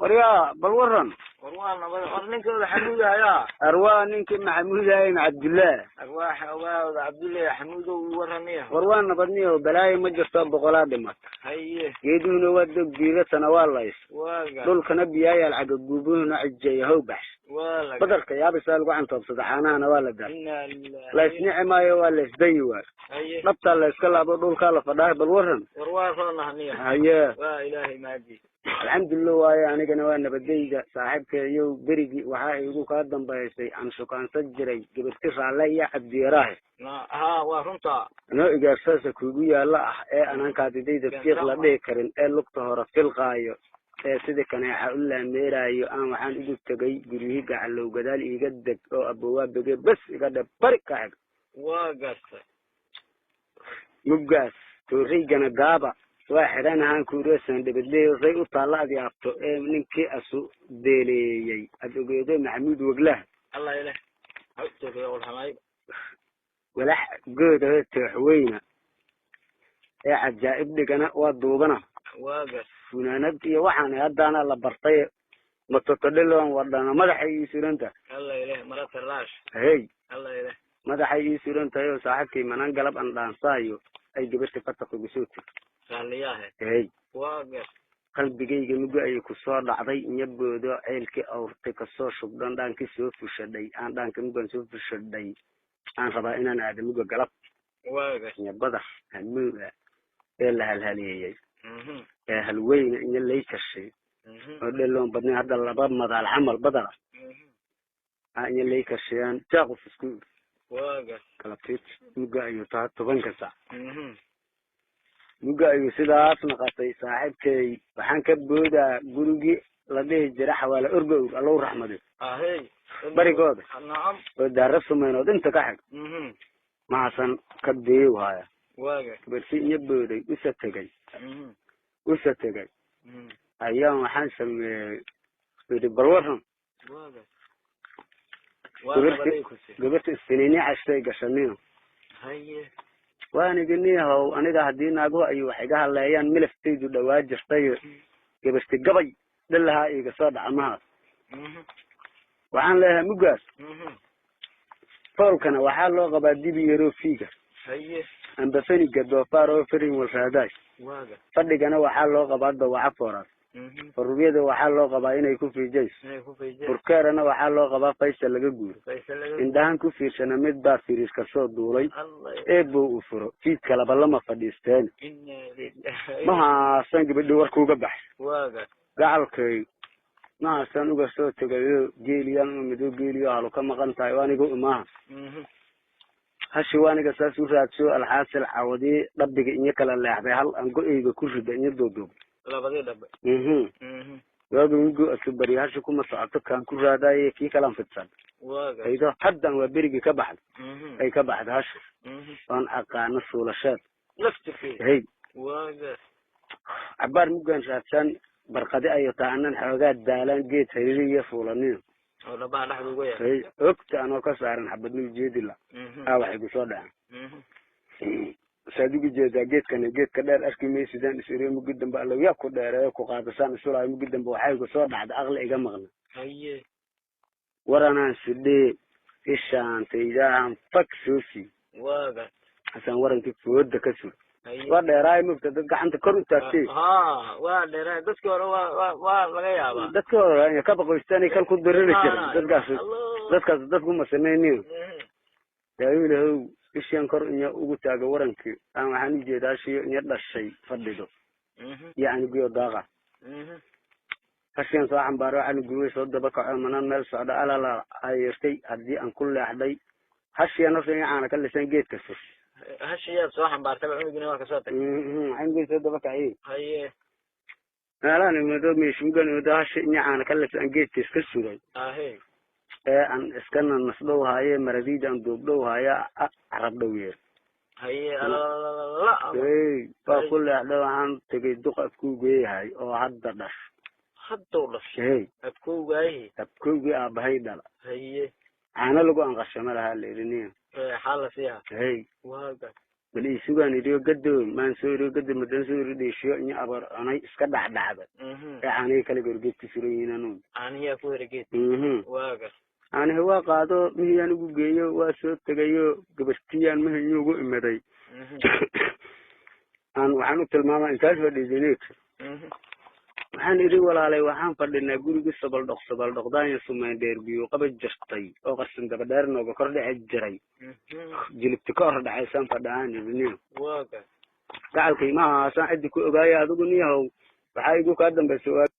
وريا بالورن وروانا ورنك حمودة يا أروانك محمود يا عبد الله أرواح عبد الله حمود ورنيه وروانا بدنيه وبلاي مجرد بقولات دمك هيه يدون ودق جيلة سنوات ليس واقع دول كنبي يا العقد جوبون عجيه هو بحث واقع بدرك يا بسال عن تبصد أنا ولا ده إن لا يسمع ما يوالس ديوار هيه نبطل لا يسكلا بدول كلا فده بالورن وروانا هنيه هيا وا إلهي ماجي الحمد لله وايا أنا كنا وانا بديجة صاحبك يو بريجي وحاي يقول قدام بيسي عن سكان سجري جبت علي عبد يراه ها ورنتا أنا إجازة كوجيا لا أنا كاتدي دكتور لا بيكرن لقطة في الغاية سيدي كان يقول لها ميرايو أنا وحن إجوا تجي جريه قال له قدال يجدك أو أبواب بجي بس يقدر بركة عب واقع مبجاس توريجنا قابا واحد أنا هنكورس عند بدلي زي وطلع ديابته منك أسو دليل أدوجي محمود وجله الله يله عدت يا والحمايب ولا جود تحوينا عجائب دقنا ودوبنا واقع فنانتي وحنا هدانا لبرطي متقدلون ودانا مدحي يسيرنتا الله يله مرات الراش هي الله يله مدحي يسيرنتا يو صاحبتي منان قلب أن دانسايو أي جبرت فتق بسوتي قال لي ياه هي واقع qalbigayga mugo ay ku soo dhacday inyaboodo ceelkii awrtay ka soo shubdhan dhaankii soo fushaday aan dhaanka mugan soo fushaday aan rabaa inaan aado mugo galab واقع nyabada hamuuga ee la halhaleeyay ee halweyna in lay kashay oo dheeloon badnay hadda laba madaal camal badala in lay kashayaan jaaquf isku واقع kalabtiit mugo ayuu taa 10 saac mugo ayuu sidaas naqatay saaxiibkay waxaan ka boodaa gurigii la dhihi jiray xawaale orgow allow raxmado هي barigooda نعم oo daarad sumaynood inta ka xig maasan ka deeyo haya واقع barsi iyo booday u satagay ayaan waxaan sameeyay bidi balwaran واقع gabarta isniini cashay gashanino هي waana giniyahow aniga haddii naaguhu ay wax iga hadleeyaan milaftaydu dhawaa jirtay gabarti gabay dhilahaa iga soo dhaca mahaas waxaan leeyahay mugaas foolkana waxaa loo qabaa dibi yaroo fiiga هي amba feniga doofaar oo farin walraadaay واقع fadhigana waxaa loo qabaa dawaca fooraas faruubyada waxaa loo qabaa inay ku fiijayso burkeerana waxaa loo qabaa faysal laga guuro indhahan ku fiirsana mid baa firiir ka soo duulay eebbow u furo fiidka laba lama fadhiisteen mahaasan gabadhi warkuuga baxay واقع gacalkay mahaasan uga soo tegayo geeliyaan uma midoo geeliyo halu ka maqan tahay waaniga imaaha hashi waaniga saas u raadso alxaasil cawadii dhabiga inyo kala leexday hal aan go-eyga ku rida inyo doodoob labadii dhabe waaga ugu asubari hashi kuma socoto kaan ku raadaaye kii kalaan fidsan واقع aydo haddan waa berigii ka baxday ay ka baxday hashi oon aqaano suulasheed نفسك فيه hey واقع cabaar mugaan raadsan barqadi ayo taanan xoogaa daalan geed hayriya fuulaniyo ولا بعد أحد وياه hey ogta anoo ka saaran xabadnu jeedila waxay ku soo dhaceen saadigu jeedaa geedka dheer arki maysidaan isiree mugi dambe allow yaa ku dheereeyo ku qaadasaan isulaayo mugi dambe waxay ku soo dhacda aqli iga maqna هي waranaan sidhee ishaantaydahan fak soo sii واقع hasaan warankii fooda ka sur هي waa dheeraay mugta dad gacanta kor u taagtay واقع dadkii hore waa laga yaabaa dadka hore ka baqoystaan kal ku dariri jiray dadkaas dadku ma sameeyeen daawilaahow ishaan kor in ugu taaga warankii aan waxaan u jeedaa shiyo in dhashay fadhido yaani guyo daaqa hashaan soo xambaaro waxaan guuray soo daba kaco manan meel socda alala ayirtay haddii aan ku leexday hashaan oo aan ka lisan geedka sus hashiyaad soo xambaartay cunugina waa ka soo tagay aan guuray soo daba kacay haye alaan imado meeshugan wada hashaan aan ka lisan geedka iska suray aan iskana nasdow haaye maradiida aan duubdhow haya arab dhaweer haye baa ku leexday waxaan tegay duqa ku geeyahay oo hadda dhash hadda dhashay abkowgii aabahay dhala haye caano lagu anqashama lahaa la iriniya xaala fiiha hey waaga bal isugaan idhiyo gadoom maan soo iriyo gadoom madan soo iri dheeshiyo inyo abar anay iska dhacdhacda ee aanay kala gorgeedka suran yihiin anuun aaniyaa ku hergeed waaga aanihi waa qaado mihiyaan ugu geeyo waa soo tegayo gabartiyaan mihiyo ugu imaday aan waxaan u tilmaamaa intaas fadhiisaneed waxaan idhi walaalay waxaan fadhinaa gurigii sabaldhoqdaanya sumayn dheer biyo qaba jirtay oo qarsan daba dheer nooga kor dhici jiray jilibti ka hor dhacaysaan fadhaan idiniyo gacalkay maaha haasaan ciddi ku ogaaya adigu niyahow waxaa igu kaa dambaysa